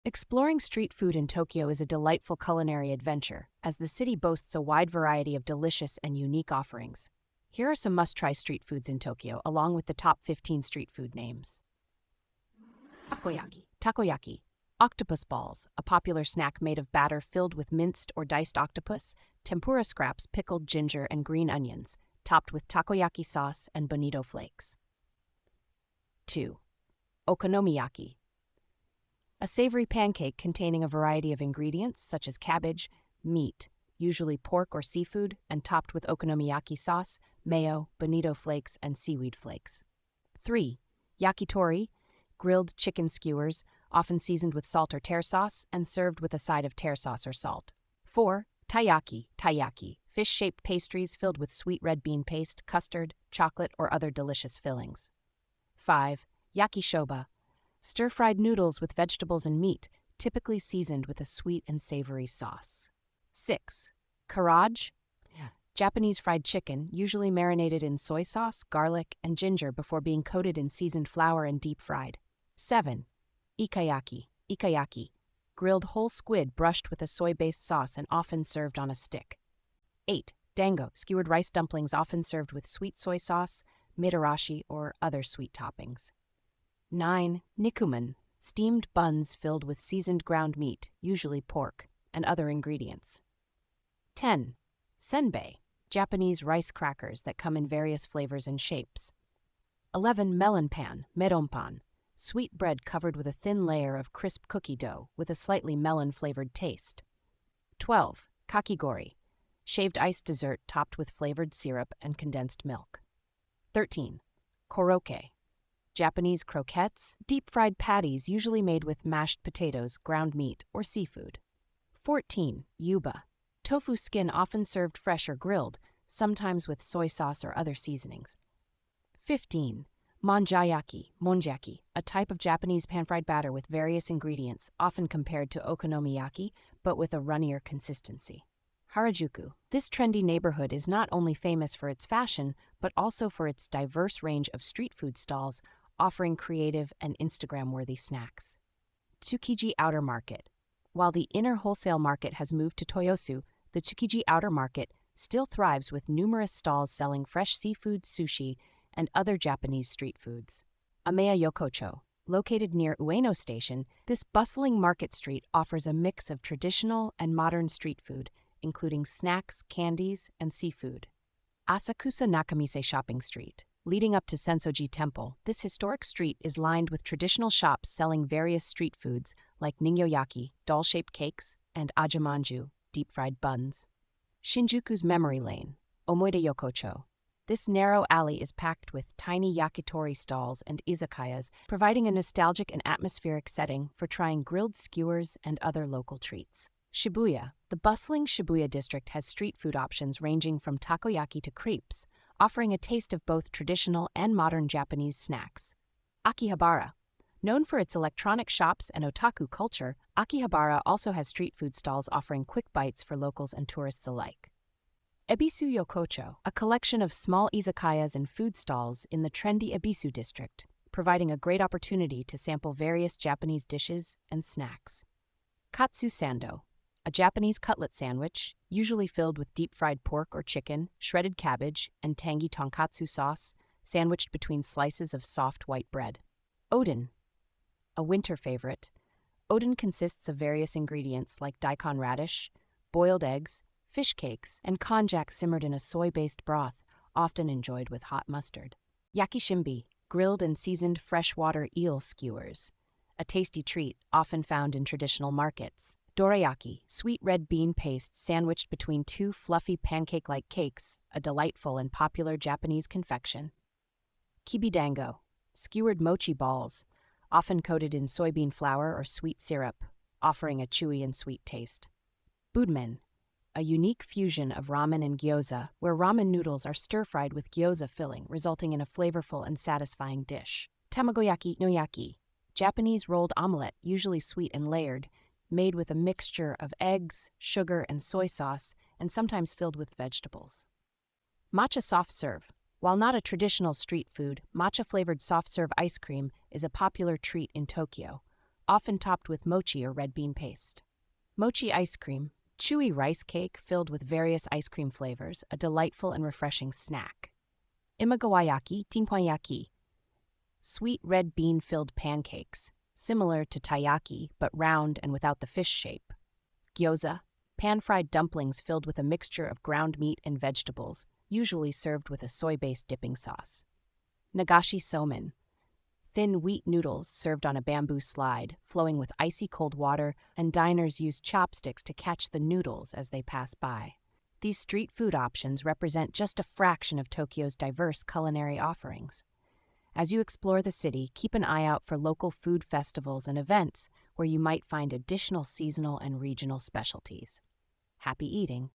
Exploring street food in Tokyo is a delightful culinary adventure, as the city boasts a wide variety of delicious and unique offerings. Here are some must-try street foods in Tokyo, along with the top 15 street food names. Takoyaki. Takoyaki. Octopus balls, a popular snack made of batter filled with minced or diced octopus, tempura scraps, pickled ginger and green onions, topped with takoyaki sauce and bonito flakes. 2. Okonomiyaki. A savory pancake containing a variety of ingredients such as cabbage, meat, usually pork or seafood, and topped with okonomiyaki sauce, mayo, bonito flakes, and seaweed flakes. 3. Yakitori. Grilled chicken skewers, often seasoned with salt or tare sauce and served with a side of tare sauce or salt. 4. Taiyaki. Taiyaki. Fish-shaped pastries filled with sweet red bean paste, custard, chocolate, or other delicious fillings. 5. Yakisoba. Stir-fried noodles with vegetables and meat, typically seasoned with a sweet and savory sauce. 6. Karaage. Japanese fried chicken, usually marinated in soy sauce, garlic, and ginger before being coated in seasoned flour and deep-fried. 7. Ikayaki. Ikayaki. Grilled whole squid brushed with a soy-based sauce and often served on a stick. 8. Dango. Skewered rice dumplings often served with sweet soy sauce, mitarashi, or other sweet toppings. 9. Nikuman. Steamed buns filled with seasoned ground meat, usually pork, and other ingredients. 10. Senbei. Japanese rice crackers that come in various flavors and shapes. 11. Melon pan, meronpan. Sweet bread covered with a thin layer of crisp cookie dough with a slightly melon-flavored taste. 12. Kakigori. Shaved ice dessert topped with flavored syrup and condensed milk. 13. Korokke. Japanese croquettes, deep-fried patties usually made with mashed potatoes, ground meat, or seafood. 14. Yuba. Tofu skin often served fresh or grilled, sometimes with soy sauce or other seasonings. 15. Monjaki, a type of Japanese pan-fried batter with various ingredients, often compared to okonomiyaki, but with a runnier consistency. Harajuku. This trendy neighborhood is not only famous for its fashion, but also for its diverse range of street food stalls, offering creative and Instagram-worthy snacks. Tsukiji Outer Market. While the inner wholesale market has moved to Toyosu, the Tsukiji Outer Market still thrives with numerous stalls selling fresh seafood, sushi, and other Japanese street foods. Ameya Yokocho. Located near Ueno Station, this bustling market street offers a mix of traditional and modern street food, including snacks, candies, and seafood. Asakusa Nakamise Shopping Street. Leading up to Sensoji Temple, this historic street is lined with traditional shops selling various street foods like ningyoyaki, doll-shaped cakes, and ajamanju, deep-fried buns. Shinjuku's Memory Lane, Omoide Yokocho. This narrow alley is packed with tiny yakitori stalls and izakayas, providing a nostalgic and atmospheric setting for trying grilled skewers and other local treats. Shibuya. The bustling Shibuya district has street food options ranging from takoyaki to crepes, offering a taste of both traditional and modern Japanese snacks. Akihabara. Known for its electronic shops and otaku culture, Akihabara also has street food stalls offering quick bites for locals and tourists alike. Ebisu Yokocho, a collection of small izakayas and food stalls in the trendy Ebisu district, providing a great opportunity to sample various Japanese dishes and snacks. Katsu Sando. A Japanese cutlet sandwich, usually filled with deep-fried pork or chicken, shredded cabbage, and tangy tonkatsu sauce, sandwiched between slices of soft white bread. Oden. A winter favorite. Oden consists of various ingredients like daikon radish, boiled eggs, fish cakes, and konjac simmered in a soy-based broth, often enjoyed with hot mustard. Yakishimbi. Grilled and seasoned freshwater eel skewers. A tasty treat often found in traditional markets. Dorayaki, sweet red bean paste sandwiched between two fluffy pancake-like cakes, a delightful and popular Japanese confection. Kibidango, skewered mochi balls, often coated in soybean flour or sweet syrup, offering a chewy and sweet taste. Budmen, a unique fusion of ramen and gyoza, where ramen noodles are stir-fried with gyoza filling, resulting in a flavorful and satisfying dish. Tamagoyaki no yaki, Japanese rolled omelette, usually sweet and layered, made with a mixture of eggs, sugar, and soy sauce, and sometimes filled with vegetables. Matcha soft serve. While not a traditional street food, matcha-flavored soft serve ice cream is a popular treat in Tokyo, often topped with mochi or red bean paste. Mochi ice cream, chewy rice cake filled with various ice cream flavors, a delightful and refreshing snack. Imagawayaki, Takoyaki, sweet red bean-filled pancakes, similar to taiyaki but round and without the fish shape. Gyoza, pan-fried dumplings filled with a mixture of ground meat and vegetables, usually served with a soy-based dipping sauce. Nagashi somen, thin wheat noodles served on a bamboo slide, flowing with icy cold water, and diners use chopsticks to catch the noodles as they pass by. These street food options represent just a fraction of Tokyo's diverse culinary offerings. As you explore the city, keep an eye out for local food festivals and events where you might find additional seasonal and regional specialties. Happy eating!